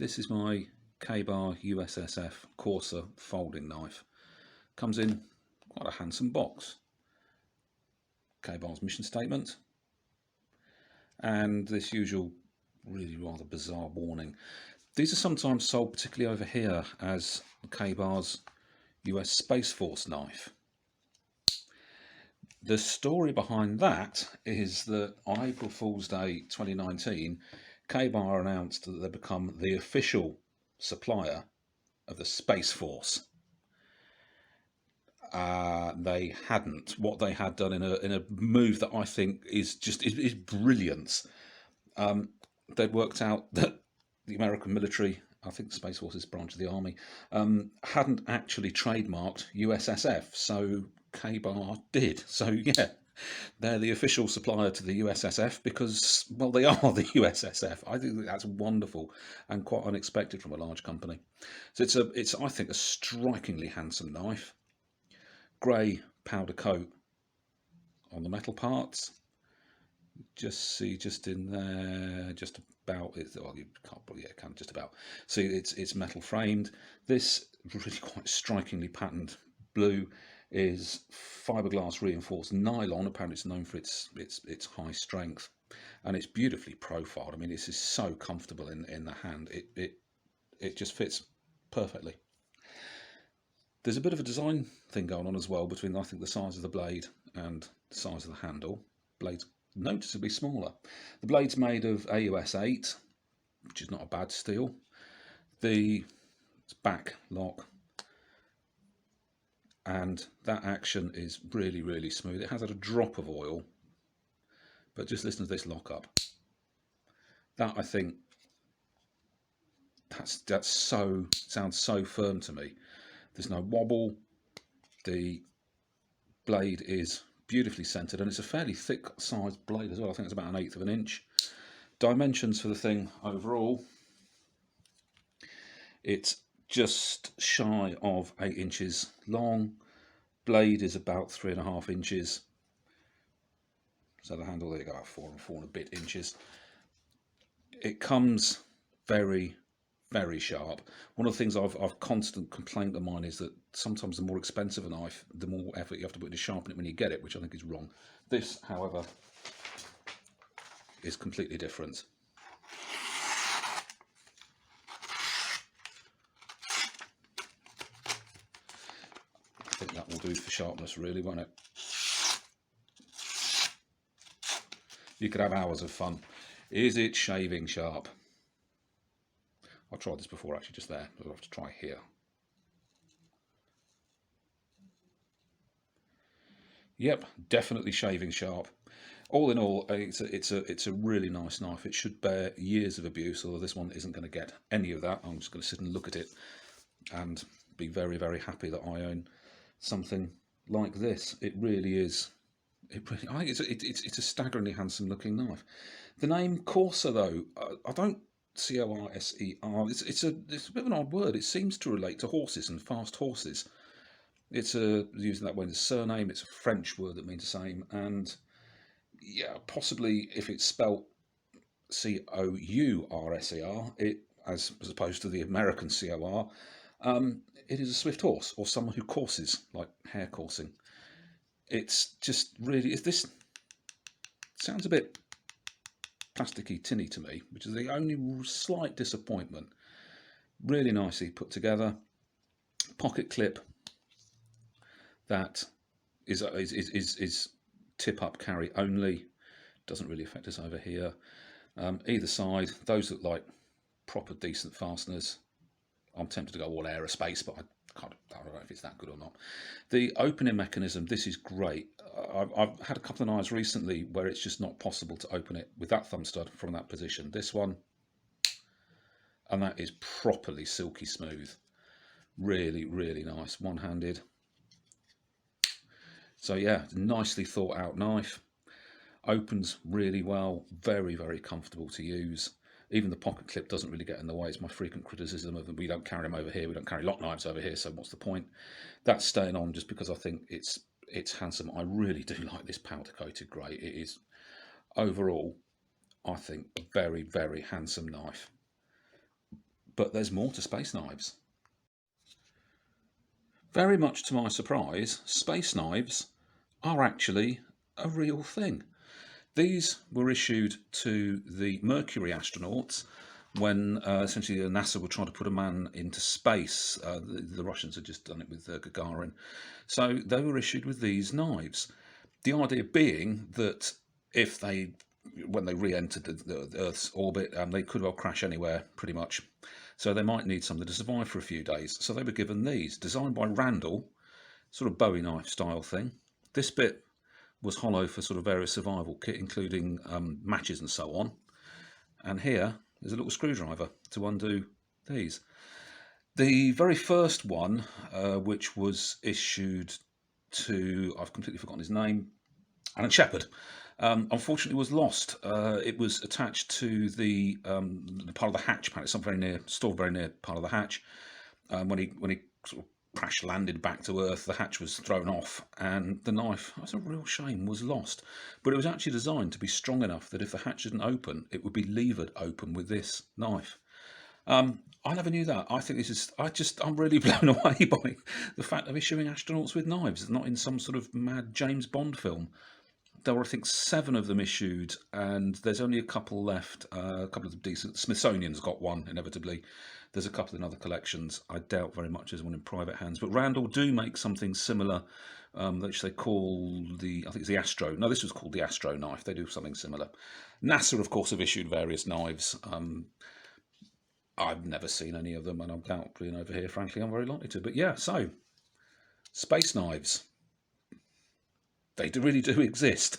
This is my Bar USSF Corser folding knife. Comes in quite a handsome box. Bar's mission statement and this usual really rather bizarre warning. These are sometimes sold, particularly over here, as Bar's US Space Force knife. The story behind that is that on April Fool's Day 2019, Bar announced that they'd become the official supplier of the Space Force. They hadn't. What they had done in a move that I think is brilliant. They'd worked out that the American military, I think the Space Force is a branch of the army, hadn't actually trademarked USSF, so Bar did. So yeah, they're the official supplier to the USSF because, well, they are the USSF. I think that's wonderful and quite unexpected from a large company. So it's I think a strikingly handsome knife. Grey powder coat on the metal parts. Just see, just in there, just about. Well, you can't probably, yeah, can just about see. It's metal framed. This really quite strikingly patterned blue is fiberglass reinforced nylon. Apparently, it's known for its high strength, and it's beautifully profiled. I mean, this is so comfortable in the hand. It just fits perfectly. There's a bit of a design thing going on as well between, I think, the size of the blade and the size of the handle. Blade's noticeably smaller. The blade's made of AUS 8, which is not a bad steel. The back lock, and that action is really, really smooth. It has had a drop of oil, but just listen to this lock up. That, I think, that's so, sounds so firm to me. There's no wobble. The blade is beautifully centered, and it's a fairly thick sized blade as well. I think it's about 1/8 of an inch. Dimensions for the thing overall, it's just shy of 8 inches long. Blade is about 3.5 inches. So the handle, there you go, 4 and a bit inches. It comes very, very sharp. One of the things I've constant complaint of mine is that sometimes the more expensive a knife, the more effort you have to put into sharpen it when you get it, which I think is wrong. This, however, is completely different. I think that will do for sharpness, really, won't it? You could have hours of fun. Is it shaving sharp? I tried this before, actually, just there. I'll have to try here. Yep, definitely shaving sharp. All in all, it's a really nice knife. It should bear years of abuse, although this one isn't going to get any of that. I'm just going to sit and look at it and be very, very happy that I own something like this. It really is. I think it's a staggeringly handsome looking knife. The name Corser, though, I don't. C-O-R-S-E-R. It's a bit of an odd word. It seems to relate to horses and fast horses. It's using that way in the surname. It's a French word that means the same, and yeah, possibly if it's spelt C-O-U-R-S-E-R, it as opposed to the American C-O-R, it is a swift horse or someone who courses, like hare coursing. It's just really. This sounds a bit plasticky, tinny to me, which is the only slight disappointment. Really nicely put together. Pocket clip that is tip up carry only. Doesn't really affect us over here. Either side, those look like proper decent fasteners. I'm tempted to go all aerospace, but I don't know if it's that good or not. The opening mechanism, this is great. I've had a couple of knives recently where it's just not possible to open it with that thumb stud from that position. This one, and that is properly silky smooth. Really, really nice. One-handed. So yeah, nicely thought out knife. Opens really well. Very, very comfortable to use. Even the pocket clip doesn't really get in the way. It's my frequent criticism of them. We don't carry them over here. We don't carry lock knives over here. So what's the point? That's staying on just because I think it's handsome. I really do like this powder coated grey. It is overall, I think, a very, very handsome knife. But there's more to space knives. Very much to my surprise, space knives are actually a real thing. These were issued to the Mercury astronauts when essentially NASA were trying to put a man into space. The Russians had just done it with Gagarin. So they were issued with these knives. The idea being that if they, when they re-entered the Earth's orbit, they could well crash anywhere pretty much. So they might need something to survive for a few days. So they were given these, designed by Randall, sort of Bowie knife style thing. This bit was hollow for sort of various survival kit, including matches and so on. And here is a little screwdriver to undo these. The very first one, which was issued to, I've completely forgotten his name, Alan Shepard, unfortunately was lost. It was attached to the part of the hatch, apparently, something very near, stored very near part of the hatch. When he sort of crash landed back to Earth, the hatch was thrown off, and the knife, that's a real shame, was lost. But it was actually designed to be strong enough that if the hatch didn't open, it would be levered open with this knife. I never knew that. I think this is, I'm really blown away by the fact of issuing astronauts with knives, not in some sort of mad James Bond film. There were, I think, 7 of them issued, and there's only a couple left. A couple of the decent. Smithsonian's got one, inevitably. There's a couple in other collections. I doubt very much there's one in private hands. But Randall do make something similar, which they call the, I think it's the Astro. No, this was called the Astro knife. They do something similar. NASA, of course, have issued various knives. I've never seen any of them, and I doubt being over here, frankly, I'm very likely to. But yeah, so space knives. They really do exist.